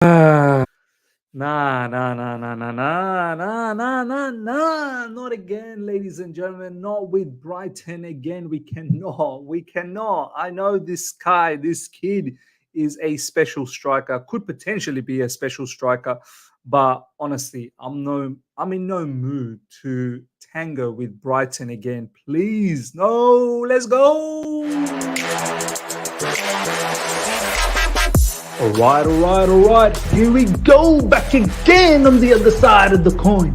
Nah, nah, nah, nah, nah, nah, nah, nah, nah, nah, not again, ladies and gentlemen. Not with Brighton again. We cannot. We cannot. I know this guy, this kid is a special striker, could potentially be a special striker, but honestly, I'm in no mood to tango with Brighton again. Please, no, let's go. All right. Here we go, back again on the other side of the coin.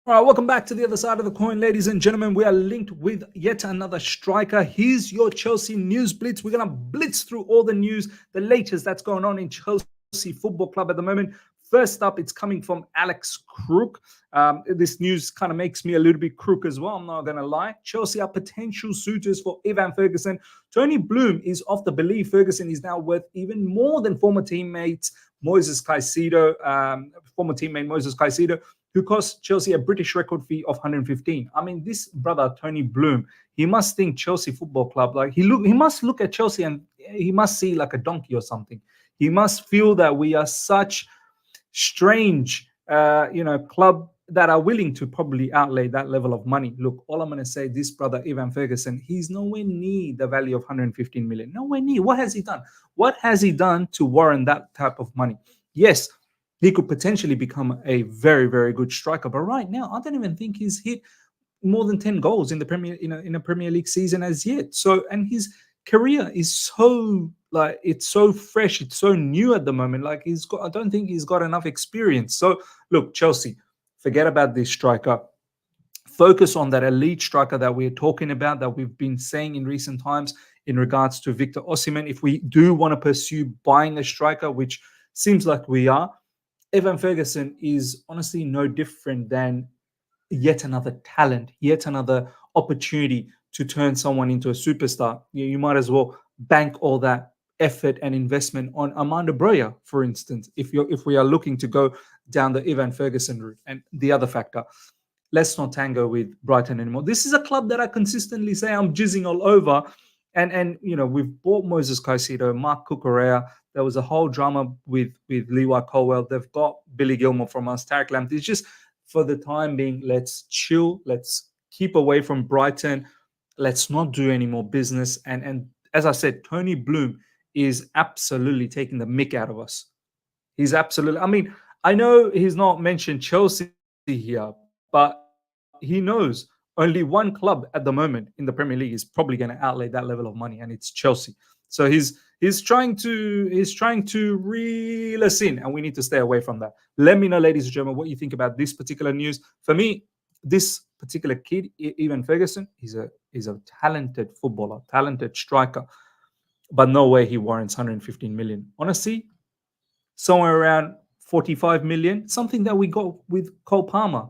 All right, welcome back to the other side of the coin, ladies and gentlemen. We are linked with yet another striker. Here's your Chelsea news blitz. We're going to blitz through all the news, the latest that's going on in Chelsea Football Club at the moment. First up, it's coming from Alex Crook. This news kind of makes me a little bit crook as well, I'm not going to lie. Chelsea are potential suitors for Evan Ferguson. Tony Bloom is of the belief Ferguson is now worth even more than former teammate Moises Caicedo, who cost Chelsea a British record fee of 115. I mean, this brother, Tony Bloom, he must think Chelsea Football Club, like he must look at Chelsea and he must see like a donkey or something. He must feel that we are such strange, club that are willing to probably outlay that level of money. Look, all I'm going to say, this brother, Evan Ferguson, he's nowhere near the value of 115 million. Nowhere near. What has he done? What has he done to warrant that type of money? Yes, he could potentially become a very, very good striker. But right now, I don't even think he's hit more than 10 goals in the in a Premier League season as yet. So, and his career is so like it's so fresh, it's so new at the moment. Like I don't think he's got enough experience. So, look, Chelsea, forget about this striker. Focus on that elite striker that we're talking about, that we've been saying in recent times in regards to Victor Osimhen. If we do want to pursue buying a striker, which seems like we are, Evan Ferguson is honestly no different than yet another talent, yet another opportunity to turn someone into a superstar. You might as well bank all that effort and investment on Amanda Broya, for instance, if we are looking to go down the Evan Ferguson route. And the other factor, let's not tango with Brighton anymore. This is a club that I consistently say I'm jizzing all over. And we've bought Moises Caicedo, Mark Cucurella. There was a whole drama with Levi Colwell. They've got Billy Gilmore from us, Tarek Lamptey. It's just, for the time being, let's chill. Let's keep away from Brighton. Let's not do any more business. And as I said, Tony Bloom is absolutely taking the mick out of us. He's absolutely. I mean, I know he's not mentioned Chelsea here, but he knows only one club at the moment in the Premier League is probably going to outlay that level of money, and it's Chelsea. So he's trying to reel us in, and we need to stay away from that. Let me know, ladies and gentlemen, what you think about this particular news. For me, this particular kid, Evan Ferguson, is a talented footballer, talented striker, but no way he warrants 115 million. Honestly, somewhere around 45 million, something that we got with Cole Palmer.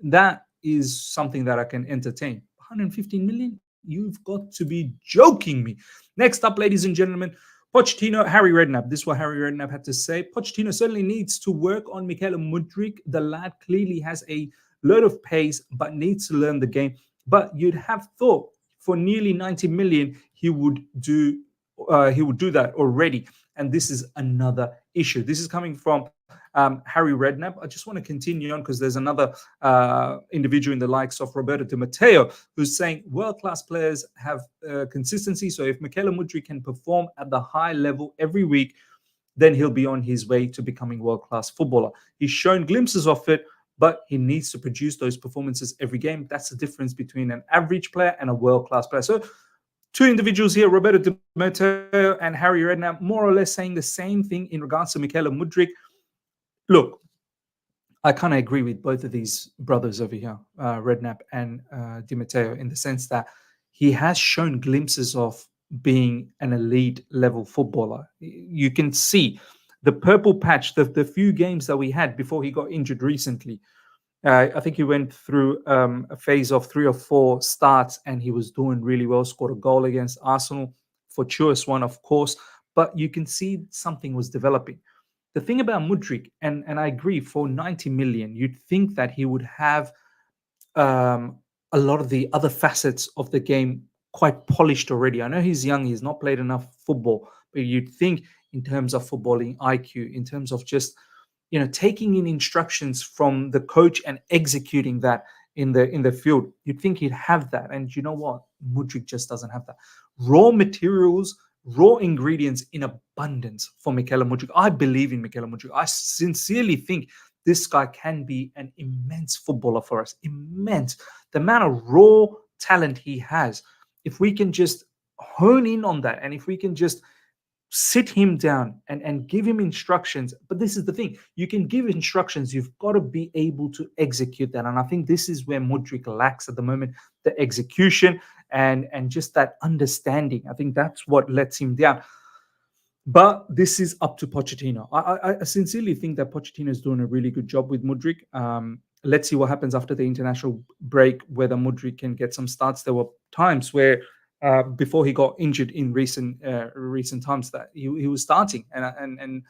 That is something that I can entertain. 115 million? You've got to be joking me. Next up, ladies and gentlemen, Pochettino, Harry Redknapp. This is what Harry Redknapp had to say. Pochettino certainly needs to work on Mikel Mudryk. The lad clearly has a lot of pace, but needs to learn the game. But you'd have thought for nearly 90 million, he would do that already. And this is another issue. This is coming from Harry Redknapp. I just want to continue on because there's another individual in the likes of Roberto Di Matteo who's saying world-class players have consistency. So if Mikel Mudryk can perform at the high level every week, then he'll be on his way to becoming world-class footballer. He's shown glimpses of it, but he needs to produce those performances every game. That's the difference between an average player and a world-class player. So two individuals here, Roberto Di Matteo and Harry Redknapp, more or less saying the same thing in regards to Mikel Mudryk. Look, I kind of agree with both of these brothers over here, Redknapp and Di Matteo, in the sense that he has shown glimpses of being an elite level footballer. You can see the purple patch, the few games that we had before he got injured recently. I think he went through a phase of 3 or 4 starts and he was doing really well, scored a goal against Arsenal, fortuitous one, of course, but you can see something was developing. The thing about Mudryk, and I agree, for 90 million, you'd think that he would have a lot of the other facets of the game quite polished already. I know he's young, he's not played enough football, but you'd think in terms of footballing IQ, in terms of just taking in instructions from the coach and executing that in the field. You'd think he'd have that, and you know what? Mudryk just doesn't have that. Raw materials, raw ingredients in abundance for Mikel Mudryk. I believe in Mikel Mudryk. I sincerely think this guy can be an immense footballer for us. Immense. The amount of raw talent he has. If we can just hone in on that, and if we can just sit him down and give him instructions. But this is the thing. You can give instructions. You've got to be able to execute that. And I think this is where Modric lacks at the moment, the execution and just that understanding. I think that's what lets him down. But this is up to Pochettino. I sincerely think that Pochettino is doing a really good job with Mudryk. Let's see what happens after the international break, whether Mudryk can get some starts. There were times where before he got injured in recent times that he was starting, and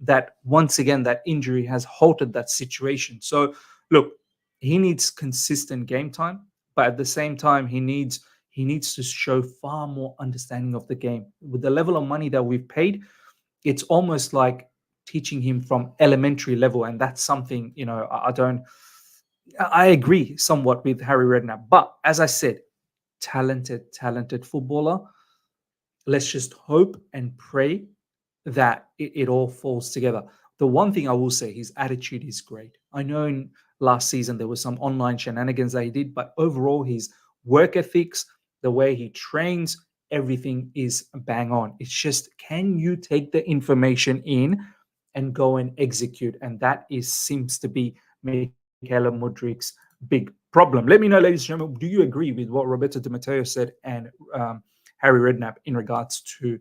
that once again that injury has halted that situation. So look, he needs consistent game time, but at the same time he needs to show far more understanding of the game. With the level of money that we've paid, it's almost like teaching him from elementary level, and that's something I agree somewhat with Harry Redknapp. But as I said, talented footballer. Let's just hope and pray that it all falls together. The one thing I will say, his attitude is great. I know in last season there was some online shenanigans that he did, but overall his work ethics, the way he trains, everything is bang on. It's just, can you take the information in and go and execute? And that seems to be Mikel Mudryk's big problem. Let me know, ladies and gentlemen, do you agree with what Roberto Di Matteo said and Harry Redknapp in regards to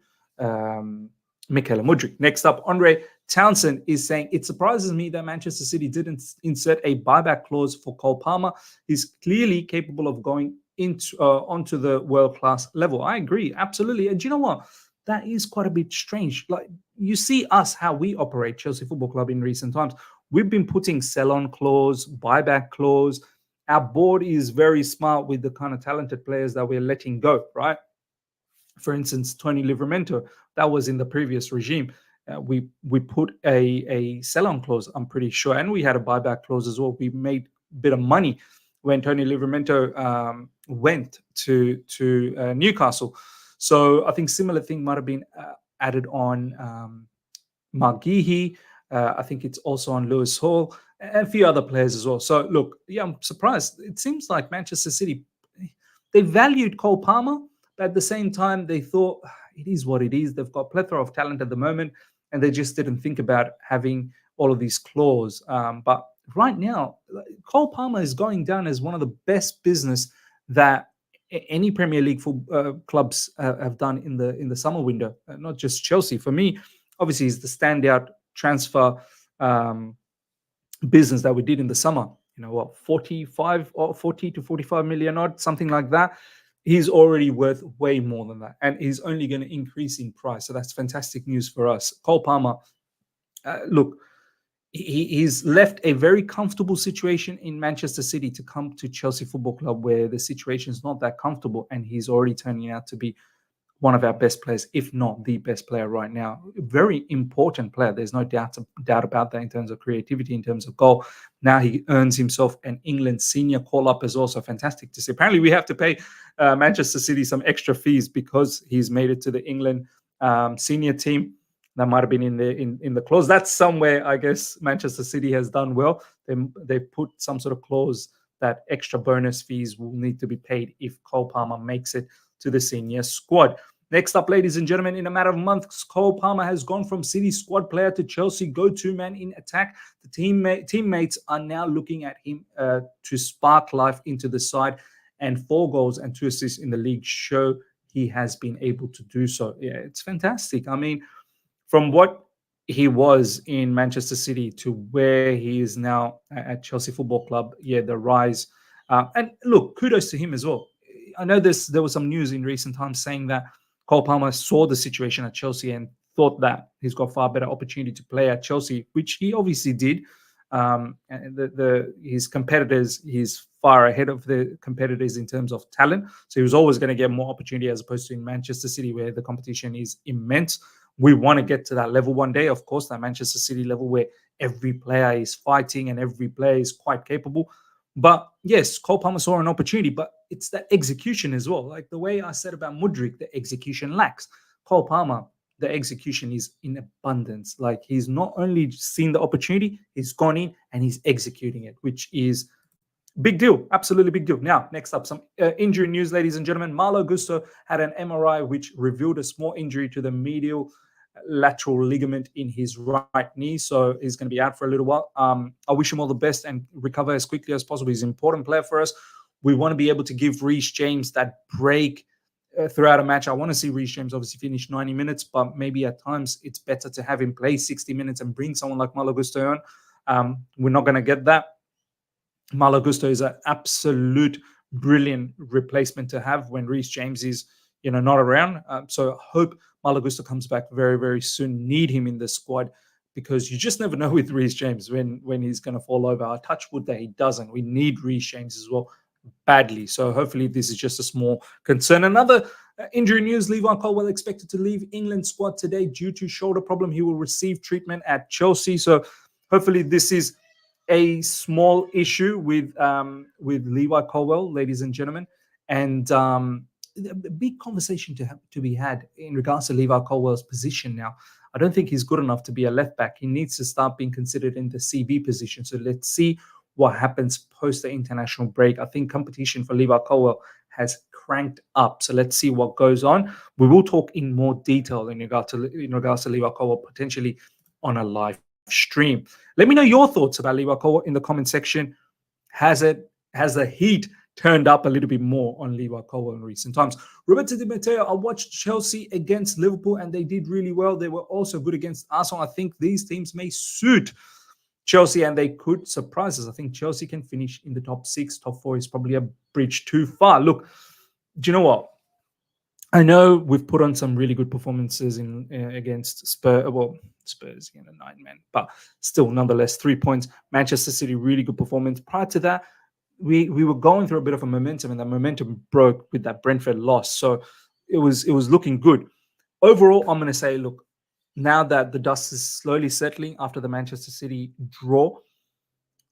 Mikel Mudryk? Next up, Andre Townsend is saying, it surprises me that Manchester City didn't insert a buyback clause for Cole Palmer. He's clearly capable of going onto the world-class level. I agree, absolutely. And you know what? That is quite a bit strange. Like, you see us, how we operate, Chelsea Football Club, in recent times. We've been putting sell-on clause, buyback clause. Our board is very smart with the kind of talented players that we're letting go, right? For instance, Tony Livramento, that was in the previous regime. We put a sell-on clause, I'm pretty sure, and we had a buyback clause as well. We made a bit of money when Tony Livramento went to Newcastle. So I think similar thing might have been added on Mark Geehee. I think it's also on Lewis Hall and a few other players as well. So look, yeah, I'm surprised. It seems like Manchester City, they valued Cole Palmer, but at the same time, they thought it is what it is. They've got a plethora of talent at the moment, and they just didn't think about having all of these clauses. But right now, Cole Palmer is going down as one of the best business that any Premier League clubs have done in the summer window, not just Chelsea. For me, obviously, he's the standout transfer business that we did in the summer. 45 or 40 to 45 million odd, something like that. He's already worth way more than that, and he's only going to increase in price. So that's fantastic news for us. Cole Palmer, look, he's left a very comfortable situation in Manchester City to come to Chelsea Football Club, where the situation is not that comfortable, and he's already turning out to be one of our best players, if not the best player right now. Very important player. There's no doubt about that in terms of creativity, in terms of goal. Now he earns himself an England senior call-up as well, so fantastic to see. Apparently we have to pay Manchester City some extra fees because he's made it to the England senior team. That might have been in the clause. That's somewhere, I guess, Manchester City has done well. They put some sort of clause that extra bonus fees will need to be paid if Cole Palmer makes it to the senior squad. Next up, ladies and gentlemen, in a matter of months, Cole Palmer has gone from City squad player to Chelsea go-to man in attack. The teammates are now looking at him to spark life into the side, and 4 goals and 2 assists in the league show he has been able to do so. Yeah, it's fantastic. I mean, from what he was in Manchester City to where he is now at Chelsea Football Club, yeah, the rise. And look, kudos to him as well. I know there was some news in recent times saying that Cole Palmer saw the situation at Chelsea and thought that he's got far better opportunity to play at Chelsea, which he obviously did. And his competitors, he's far ahead of the competitors in terms of talent. So he was always going to get more opportunity as opposed to in Manchester City, where the competition is immense. We want to get to that level one day, of course, that Manchester City level where every player is fighting and every player is quite capable. But yes, Cole Palmer saw an opportunity, but it's the execution as well. Like the way I said about Mudryk, the execution lacks. Cole Palmer, the execution is in abundance. Like he's not only seen the opportunity, he's gone in and he's executing it, which is big deal. Absolutely big deal. Now, next up, some injury news, ladies and gentlemen. Malo Gusto had an MRI which revealed a small injury to the medial lateral ligament in his right knee. So he's going to be out for a little while. I wish him all the best and recover as quickly as possible. He's an important player for us. We want to be able to give Reece James that break throughout a match. I want to see Reece James obviously finish 90 minutes, but maybe at times it's better to have him play 60 minutes and bring someone like Malo Gusto on. We're not going to get that. Malo Gusto is an absolute brilliant replacement to have when Reece James is, not around. So I hope Malo Gusto comes back very, very soon. Need him in the squad because you just never know with Reece James when he's going to fall over. I touch wood that he doesn't. We need Reece James as well badly. So hopefully this is just a small concern. Another injury news, Levi Colwill expected to leave England squad today due to shoulder problem. He will receive treatment at Chelsea. So hopefully this is a small issue with Levi Colwill, ladies and gentlemen, and a big conversation to be had in regards to Levi Colwill's position now. I don't think he's good enough to be a left back. He needs to start being considered in the CB position. So let's see what happens post the international break. I think competition for Levi Colwill has cranked up. So let's see what goes on. We will talk in more detail in regards to Levi Colwill potentially on a live stream. Let me know your thoughts about Levi Colwill in the comment section. Has the heat turned up a little bit more on Levi Colwill in recent times? Roberto Di Matteo, I watched Chelsea against Liverpool and they did really well. They were also good against Arsenal. I think these teams may suit Chelsea and they could surprise us. I think Chelsea can finish in the top 6. Top 4 is probably a bridge too far. Look, do you know what? I know we've put on some really good performances against Spurs. Well, Spurs again, a 9-man, but still, nonetheless, 3 points. Manchester City, really good performance. Prior to that, we were going through a bit of a momentum, and that momentum broke with that Brentford loss. So it was looking good. Overall, I'm going to say, look, now that the dust is slowly settling after the Manchester City draw,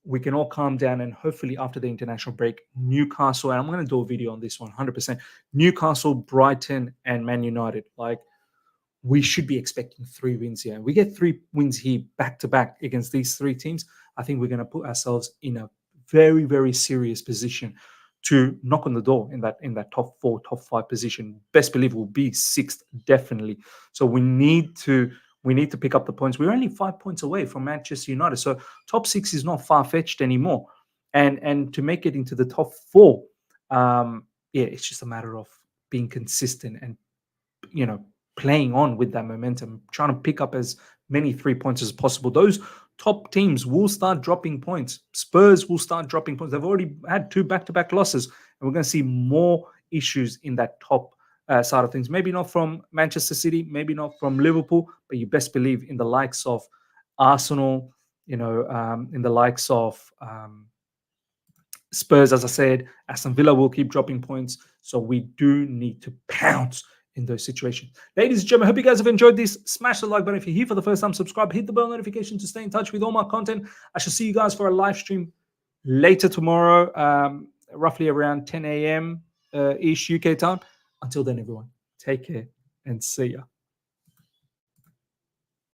we can all calm down, and hopefully after the international break, Newcastle, and I'm going to do a video on this one, 100%, Newcastle, Brighton, and Man United. Like, we should be expecting 3 wins here. We get 3 wins here back-to-back against these 3 teams. I think we're going to put ourselves in a very, very serious position to knock on the door in that top 4, top 5 position. Best believe we'll be 6th, definitely. So we need to pick up the points. We're only 5 points away from Manchester United. So top 6 is not far-fetched anymore. And to make it into the top 4, it's just a matter of being consistent and, playing on with that momentum, trying to pick up as many 3 points as possible. Those top teams will start dropping points. Spurs will start dropping points. They've already had 2 back-to-back losses, and we're going to see more issues in that top side of things. Maybe not from Manchester City, maybe not from Liverpool, but you best believe in the likes of Arsenal, in the likes of Spurs, as I said, Aston Villa will keep dropping points. So we do need to pounce in those situations. Ladies and gentlemen, I hope you guys have enjoyed this. Smash the like button if you're here for the first time. Subscribe, hit the bell notification to stay in touch with all my content. I shall see you guys for a live stream later tomorrow, roughly around 10 a.m. ish UK time. Until then, everyone, take care and see ya.